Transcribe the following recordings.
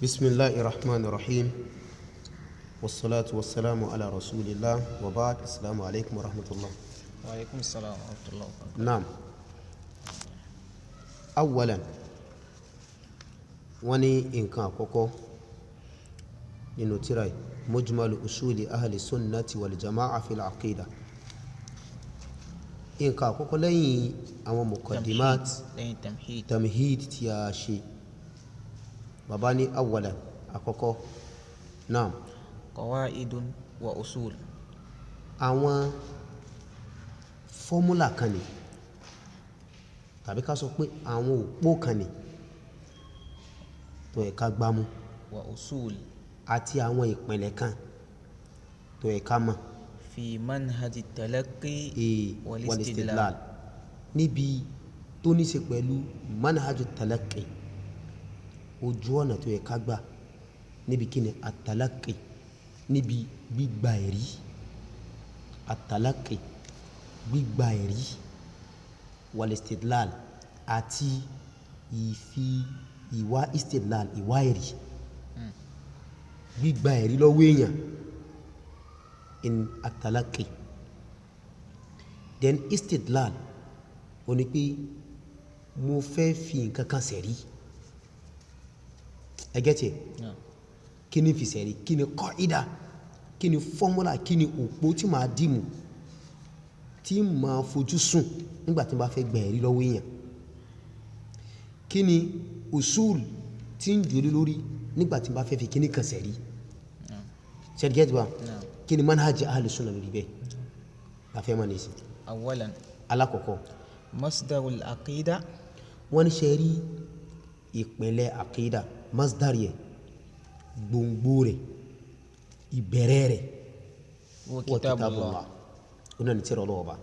بسم الله الرحمن الرحيم والصلاة والسلام على رسول الله وبعد. السلام عليكم ورحمة الله. وعليكم السلام ورحمة الله وبركاته. نعم. أولا وني إن كان كوكو لنتري مجمل أصول أهل السنة والجماعة في العقيدة. إن كان كوكو لين أو مقدمات تمهيد تياشي babani awalan àkọ́kọ́ naam qawaidun wa usul àwọn fọ́múlà kan ni tàbí ká sọ pé àwọn òpó kan ni tó yẹ ká gbámú wa usul àti àwọn ìpìnlẹ̀ kan tó yẹ ká mọ̀ fi manhaji talaqqi wal istidlal níbi tó ní ṣe pẹ̀lú manhaji talaqqi ojú ọ̀nà tó yẹ ká gbà níbi kí ni àtàlákì níbi gbígba ẹ̀rí àtàlákì gbígba ẹ̀rí wal istidlal àti ìfi ìwá istidlal ìwá ẹ̀rí gbígba ẹ̀rí lọ́wọ́ èèyàn in àtàlákì then istidlal ó ní pé mo fẹ́ fi nǹkan kan sẹ̀rí ẹgẹ́tì kí ni fi sẹ̀rí kí ni qaida kí ni fọ́múlà kí ni òpó tí máa dìmú tí máa fojú sùn nígbàtí bá fẹ́ gbẹ̀rí lọ́wọ́ èèyàn kí ni usul tí ń jòlé lórí nígbàtí bá fẹ́ fi kí ni kan sẹ̀rí ṣẹ́dígẹ́tì wa kí ni manhaj ahlu sunnah lórí bẹ́ẹ̀ bá fẹ́ mọ́ ní sí. awalan alákọ̀ọ́kọ́ masdarul aqida wọ́n ní sẹ́rí ìpínlẹ̀ aqida masdar yẹ gbòǹgbò rẹ̀ ìbẹ̀rẹ̀ rẹ̀ wa kitabullah ọ̀nà ní tírà Ọlọ́run Ọba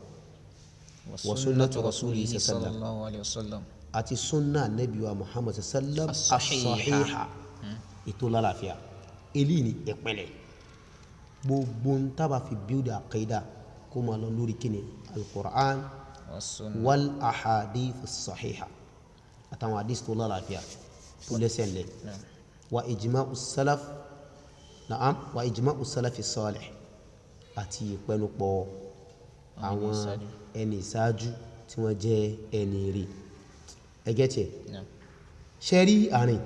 wa sunnatu rasulihi sallallahu alaihi wasallam àti sunna nabi wa Muhammad sallam as-sahiha ètò lálàáfíà eléyìí ni ìpínlẹ̀ gbogbo ń tábà fi build aqida kó máa lọ lórí kíni al-Qur'an wal ahadith as-sahiha àtàwọn hadith tó lálàáfíà tó lẹ́sẹ̀ lẹ́ wa ijma'u salaf na'am wa ijma'u salafi salih àti ìpẹnupọ̀ àwọn ẹni ìsáájú tí wọ́n jẹ́ ẹni rí ẹgẹ́tẹ̀ ṣẹ́rí àárín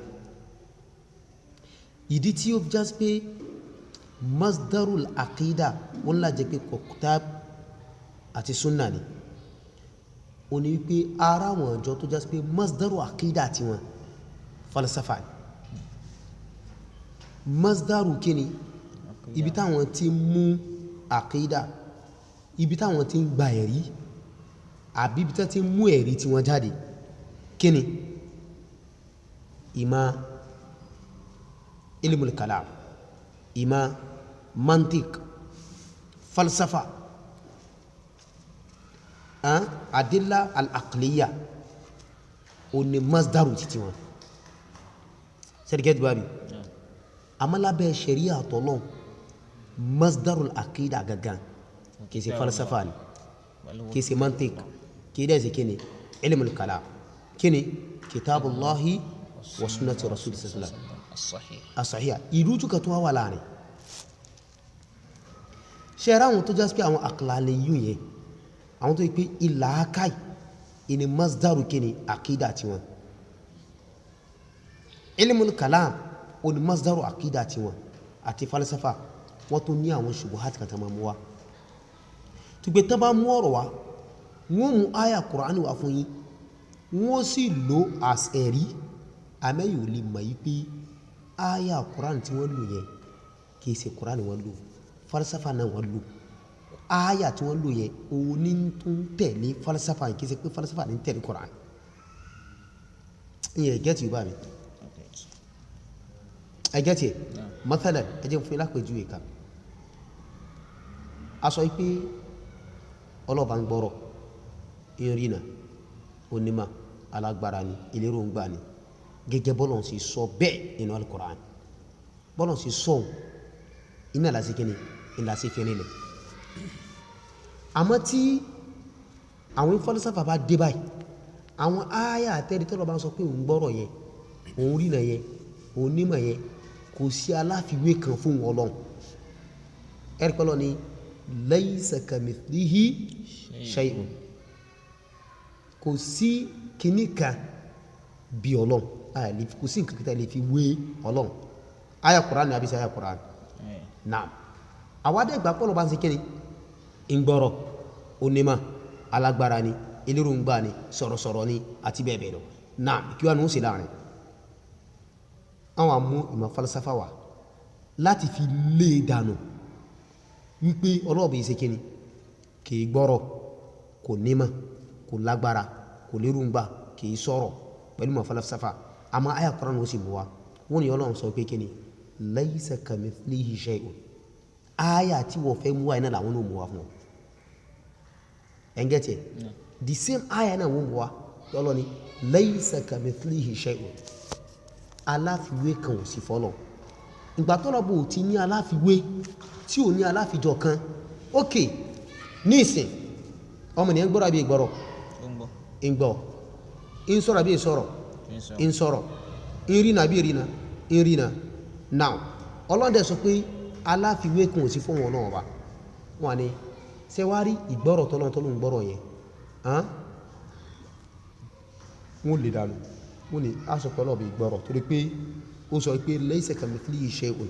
ìdí tí ó já sí pé masdarul aqida wọ́n lájẹ́ pé kitab àti sunna ni ó ní wípé ara wọn ọjọ́ tó já sí pé masdarul aqida àti wọn falsafa masdaru kíni ibi táwọn ti mú àkídà ibi táwọn ti ń gba ẹ̀rí àbí ibi táwọn ti mú ẹ̀rí tí wọ́n jáde kíni ìmá ilmul kalam ìmá mantik falsafa adilla al-aqliya ó ní masdaru títí wọn sẹ́díkẹ́ dùbàbí amálábẹ́ ṣẹ̀ríà àtọ́lọ́ masdarul aqida gangan kìí ṣe falsafa ni kìí ṣe mantik kìí dẹ̀ ṣe kíni ilmul kalam kíni kitabullahi wa sunnati rasul sallallahu as-sahiha ìrújú kan tó wá wà láàrin ṣẹ́ra àwọn tó jásí pé àwọn àkàlàlẹ̀ yìí yẹn àwọn tó yí pé ìlà ákáì ìní masdaru kíni aqida tiwọn ilmul kalam ó ní masdaru aqida tiwọn àti falsafa wọ́n tó ní àwọn ṣubuhat kan tá máa mú wá tó gbé tán bá mú ọ̀rọ̀ wá wọ́n mú àyà Kùránì wá fún yín wọ́n sì lò as ẹ̀rí àmẹ́yìn ò lè mọ̀ yí pé àyà Kùránì tí wọ́n lò yẹn kìí ṣe Kùránì wọ́n lò falsafa náà wọ́n lò àyà tí wọ́n lò yẹn òun ní tó ń tẹ̀lé falsafa yẹn kìí ṣe pé falsafa ní tẹ̀lé Kùránì ìyẹn gẹ́tì yóò bá mi ẹgẹ́tì mathalan ẹjẹ́ fún ilápẹ̀jú ìka a sọ pé ọlọ́ba ń gbọ́rọ̀ ìrìnà onímọ̀ alágbára ni ìlérò ń gbà ni gẹ́gẹ́ bọ́lọ̀ sí sọ bẹ́ẹ̀ nínú al-Qur'an bọ́lọ̀ sí sọ iná lásì kíni ìlàsí fẹ́rin lẹ̀ àmọ́ tí àwọn falsafa bá dé báyìí àwọn ááyà àtẹ́rí tọ́lọ bá ń sọ pé òun gbọ́rọ̀ yẹn òun rí náà yẹn onímọ̀ yẹn kò sí aláfiwé kan fún Ọlọ́run ẹ̀rí pẹ́lọ́ ni laysa kamithlihi shay'un kò sí kíní kan bí Ọlọ́run kò sí nǹkan kíta lè fi wé Ọlọ́run aya Qur'an ni àbísí aya Qur'an naam àwádẹ́ ìgbà pọ́lọ̀ bá ń ṣe kíni ìgbọ́rọ̀ onímọ̀ alágbára ni eléròǹgbà ni sọ̀rọ̀sọ̀rọ̀ ni àti bẹ́ẹ̀ bẹ́ẹ̀ lọ naam kí wá ní ó sì láàrin àwọn amú ìmọ̀ falsafa wà láti fi lé dànù wípé ọlọ́ọ̀bẹ̀ ìṣe kíni kìí gbọ́rọ̀ kò nímọ̀ kò lágbára kò lérúngbà kìí sọ̀rọ̀ pẹ̀lú ìmọ̀ falsafa àmọ́ àyà Kùránì ó sì mú wa wọ́n ní Ọlọ́run sọ pé kíni laysa kamithlihi shay'un àyà tí wọ́n fẹ́ mú wa iná làwọn ò mú wa fún ọ ẹ̀ngẹ́tẹ̀ the same àyà náà wọ́n mú wa lọ́lọ́ ni laysa kamithlihi shay'un aláfiwé kan ò sí fọ́lọ̀ ìgbà tọ́lọ́bù ti ní aláfiwé tí ò ní aláfijọ kan ok ní ìsìn ọmọ ènìyàn gbọ́rọ̀ àbí ìgbọ́rọ̀ ìgbọ́ in sọ̀rọ̀ àbí ìsọ̀rọ̀ in sọ̀rọ̀ in rìnà àbí ìrìnà in rìnà now ọlọ́dẹ̀ sọ pé aláfiwé kan ò sí fún wọn náà wà wọ́n ni sẹ́wárí ìgbọ́rọ̀ tọ́lọ́n gbọ́rọ̀ yẹn wọ́n lè dànù wọ́n ni a sọ pẹ̀lú ọ̀bẹ̀ ìgbọ́rọ̀ torí pé ó sọ pé laysa kamithlihi shay'un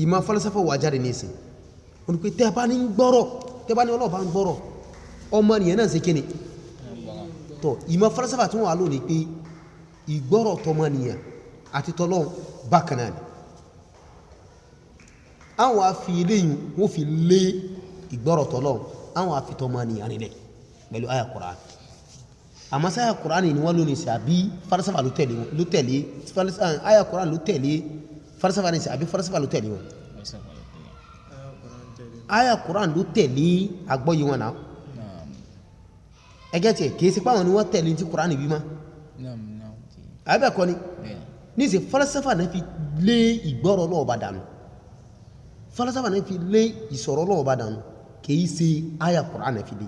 ìmọ̀ falsafa wà jáde ní ìsìn wọ́n ni pé tẹ́bá ní ọlọ́ọ̀bá ń gbọ́rọ̀ ọmọ nìyẹn náà sí kíni tọ́ ìmọ̀ falsafa tí wọ́n wà lónìí pé ìgbọ́rọ̀ tọmọ nìyẹn àti tọ́lọ́hun bákan náà ni àwọn afi eléyìn wọ́n fi lé ìgbọ́rọ̀ tọ́lọ́hun àwọn afi tọmọ nìyẹn nílẹ̀ pẹ̀lú àyà Kùránì àmọ́ sáyà Kùránì ni wọ́n lónìí sí àbí falsafa ló tẹ̀lé àyà Kùránì ló tẹ̀lé falsafa ní sí àbí falsafa ló tẹ̀lé wọn àyà Kùránì ló tẹ̀lé àgbọ́yé wọn náà ẹgẹ́ tí kìí sí pàwọn ni wọ́n tẹ̀lé tí Kùránì bí má àbẹ́ẹ̀kọ́ ni ní sí falsafa náà fi lé ìgbọ́rọ̀ lọ́wọ́ bá dànù falsafa náà fi lé ìsọ̀rọ̀ lọ́wọ́ bá dànù kìí sí àyà Kùránì fi lé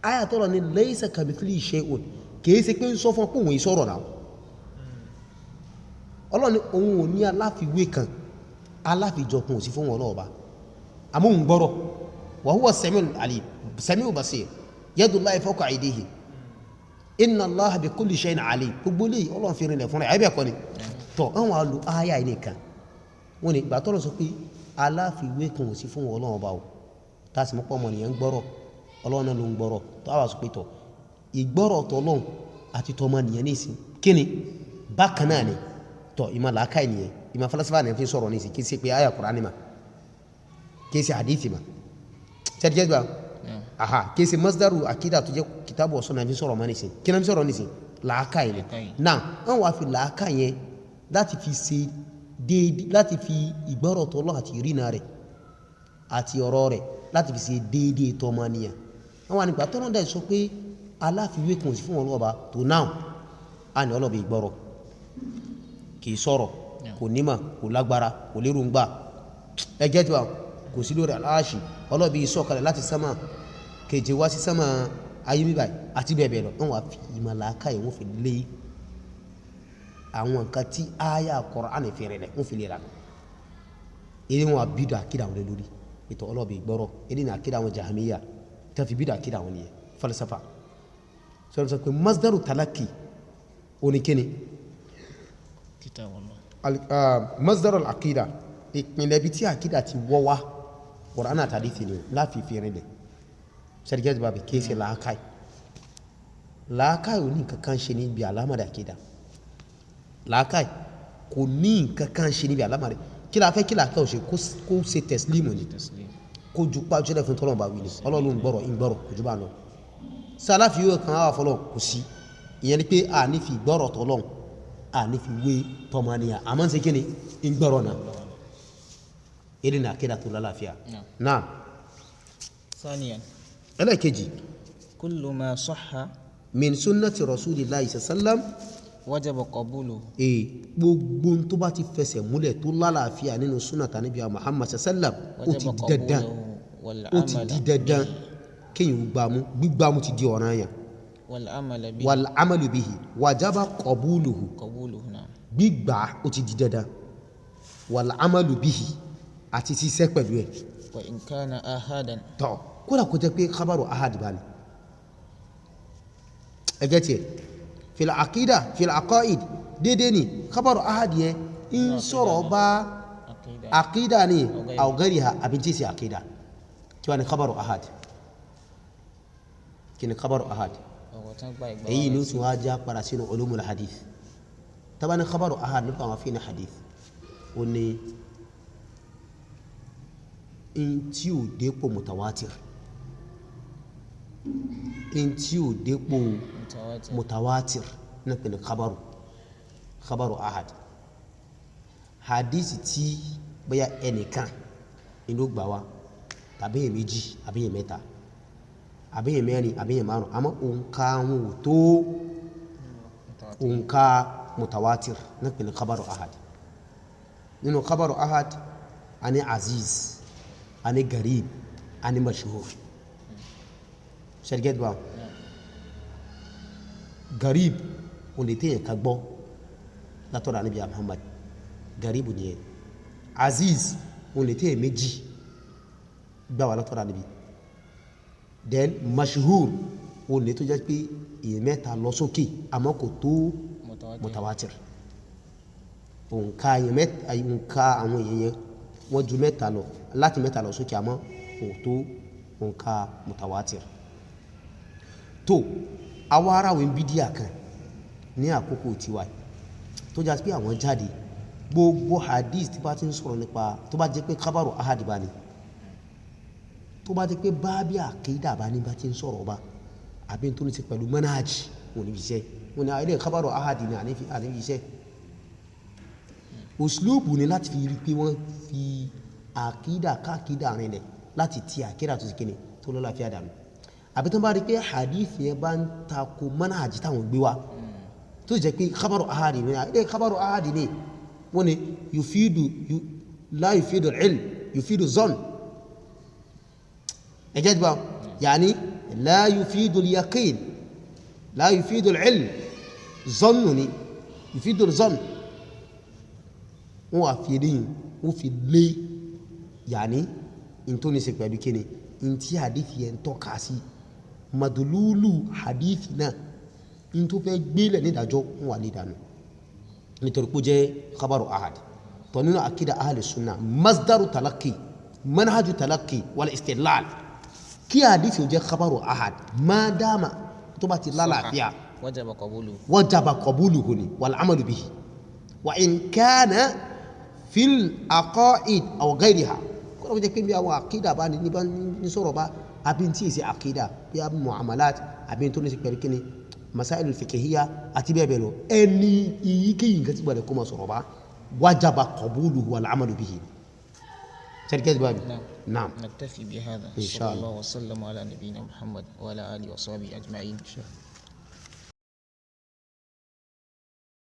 àyà tọ́lọ ni laysa kamithlihi shay'un kìí sí pé ń sọ fún pé òun ìsọ̀rọ̀ náà Ọlọ́run ni òun ò ní aláfiwé kan aláfijọkun ò sí fún wọn lọ́wọ́ bá àmóhun gbọ́rọ̀ wa huwa sami'ul basir yadullahi fawqa aydihi inna Allaha bi kulli shay'in alim gbogbo lè Ọlọ́run fi rinlẹ̀ fún rẹ̀ ẹ̀bẹ̀ kọ́ ni tọ́ àwọn alù àyà ilé kan wọ́n ni gbàtọ́lọ̀ sọ pé aláfiwé kan ò sí fún wọn lọ́wọ́ bá o tásì mọ́pọ̀ mọ̀ nìyẹn gbọ́rọ̀ Ọlọ́run náà ló ń gbọ́rọ̀ tó àwà sọ pé tọ́ ìgbọ́rọ̀ tọ́lọ́run àti tọmọ nìyẹn ní ìsìn kíni bákan náà ni tọ́ ìmọ̀ làákà ènìyàn ìmọ̀ falsafa ní fi sọ̀rọ̀ ní ìsìn kí sí pé àyà Kùránì mà kí sí hadithi mà tẹ́tẹ́ gbà aha kí sí masdaru akida tó jẹ́ kitabu ọ̀sán náà fi sọ̀rọ̀ mà ní ìsìn kí náà fi sọ̀rọ̀ ní ìsìn làákà yẹn náà wọ́n wá fi làákà yẹn láti fi ṣe déédé láti fi ìgbọ́rọ̀ tọ́lọ́ àti ìrìnà rẹ̀ àti ọ̀rọ̀ rẹ̀ láti fi ṣe déédé tọmọ nìyẹn àwọn ànígbà tọ́nà dẹ̀ sọ pé aláfiwé kan sí fún wọn lọ́ba tó náà a ní ọlọ́bẹ̀ ìgbọ́rọ̀ kìí sọ̀rọ̀ kò nímọ̀ kò lágbára kò léròǹgbà ẹgẹ́ tí wà kò sí lórí aláàṣì ọlọ́bẹ̀ ìsọ̀kalẹ̀ láti sámà keje wá sí sámà ayé mi báyìí àti bẹ́ẹ̀ bẹ́ẹ̀ lọ wọ́n wá fi ìmọ̀láka yìí wọ́n fi lé àwọn nǹkan tí àyà Kùránì fi rẹ̀ wọ́n fi lè ra eré wọn àbídọ̀ àkídà wọn lórí ètò ọlọ́bẹ̀ ìgbọ́rọ̀ eré ní àkídà wọn Jahmiyya tàfi bídọ̀ àkídà wọn nìyẹn falsafa sọ pé masdaru talaki oníkíni masdaru al-aqida ìpínlẹ̀ bí tí àkídà ti wọ́ wá Kùránì àti hadithi ni láfi fi rìn lẹ̀ sẹ́díkẹ́ ti bá bí kéèsì làákàí ò ní nǹkan kan ṣe níbi àlámàdà àkídà làákàí kò ní nǹkan kan ṣe níbi àlámàdà kí la fẹ́ kí làákàí ò ṣe kó ṣe tẹ̀sílímù ni kó ju pàjọ́lẹ̀ fún tọ́lọ̀ bá wí ní Ọlọ́run gbọ́rọ̀ ìgbọ́rọ̀ kò jú bá lọ sáláfí yóò kan áwà fọ́lọ̀ kò sí ìyẹn ni pé a ní fi gbọ́rọ̀ tọ́lọ̀ a ní fi wé tọmọnìyà a mọ́ sí kí ni ìgbọ́rọ̀ náà èdè ní àkídà tó lálàáfíà náà ثانيا ẹlẹ́kejì كل ما صح min sunnati rasulillahi sallam وجب قبوله gbogbo tó bá ti fẹsẹ̀ múlẹ̀ tó lálàáfíà nínú sunnata Nabi Muhammad sallam ó ti di dandan kéyìn gbígbàmú ti di ọ̀ranyàn والعمل به wal amalu bihi wajaba qabuluhu قبوله نعم gbígbà ó ti di dandan wal amalu bihi àti ṣiṣẹ́ pẹ̀lú ẹ̀ وإن كان آحادا tọ́ kódà kó jẹ́ pé khabaru ahad bá ní ẹgẹ́ tiẹ̀ fil aqida fil aqaid dédé ni khabaru ahad yẹn ń sọ̀rọ̀ bá عقيدة aqida ni aw ghayriha àbí tí sí aqida kí wá ní khabaru ahad kí ni khabaru ahad ọ̀rọ̀ tán gba ìgbà èyí wa ni ó rẹ̀ tún wá já padà sínú ulumul hadith tàbá ní khabaru ahad nípa àwọn fíìnì hadith ó ní in tí ò dépò mutawatir in tí ò dépò متواتر mutawatir ní pẹ̀lú khabaru ahad hadith tí bóyá ẹnìkan inú gbà wá tàbí èyàn méjì àbí èyàn mẹ́ta àbí èyàn mẹ́rin àbí èyàn márùn àmọ́ òǹkà wọn ò tó òǹkà mutawatir ní pẹ̀lú khabaru ahad nínú khabaru ahad a ní aziz a ní garib a ní mashhur ṣẹ́gẹ́dùn àwọn garib o lè téèyàn ká gbọ́ látọ̀dọ̀ Ànábì Muhammad garibu nìyẹn aziz o lè téèyàn méjì gbà wá látọ̀dọ̀ Ànábì then mashhur o lè tó jẹ́ pé èèyàn mẹ́ta lọ sókè àmọ́ kò tó mutawatir òǹkà èèyàn mẹ́ta òǹkà àwọn èèyàn yẹn wọ́n ju mẹ́ta lọ láti mẹ́ta lọ sókè àmọ́ kò tó òǹkà mutawatir tó àwọn ará wọn bídíà kan ní àkókò tiwa tó jásí pé àwọn jáde gbogbo hadith tí bá ti ń sọ̀rọ̀ nípa tó bá jẹ́ pé khabaru ahad bá ní tó bá jẹ́ pé bábí àkídà bá ní bá ti ń sọ̀rọ̀ bá àbí tó ní ti pẹ̀lú manhaj wọn ní iṣẹ́ wọn ni ilé khabaru ahad ní ànífi iṣẹ́ uslubu ni láti fi rí pé wọ́n fi àkídà káàkídà rinlẹ̀ láti ti àkídà tó sì kíni tó lọ́láfíà dànù àbí tó bá rí pé hadith yẹn bá ń takò manhaj táwọn gbé wá tó jẹ́ pé khabaru ahadi ní ilé khabaru ahadi ní wọ́n ni la yufidu al-ilm yufidu zon ẹjẹ́ dìbà yàní la yufidu al-yaqin la yufidu al-ilm zonu ni yufidu zon wọ́n wà fi eléyìn wọ́n fi lé yàní in tó ní ṣe pẹ̀lú kíni in tí hadith yẹn tọ́ka sí madululu hadith náà in tó fẹ́ gbélẹ̀ nídàjọ́ ń wà nídànù nítorí pé jẹ́ khabaru ahad tó nínú akídà ahli sunna masdaru talaki manhaju talaki wal istidlal kí hadith yóò jẹ́ khabaru ahad máa dáma tó bá ti lálàáfíà wajaba qabuluhu wajaba qabuluhu ni wal amalu bihi wa in kana fil aqaid aw ghayriha kọ́nà wọ́n jẹ́ pé bí àwọn akídà bá ní sọ̀rọ̀ bá àbí tí èsì àkídà bí i mu'amalat àbí tó ní sí pẹ̀lú kíni masáìlì fìkìhíyà àti bẹ́ẹ̀ bẹ́ẹ̀ lọ ẹni iyíkéyìí nǹkan tí gbọ́dẹ̀ kó ma sọ̀rọ̀ bá wajaba qabuluhu wal amalu bihi sẹ́díkẹ́ ìgbà bí naam نكتفي بهذا إن شاء صلى الله وسلم على نبينا محمد وعلى آله وصحبه أجمعين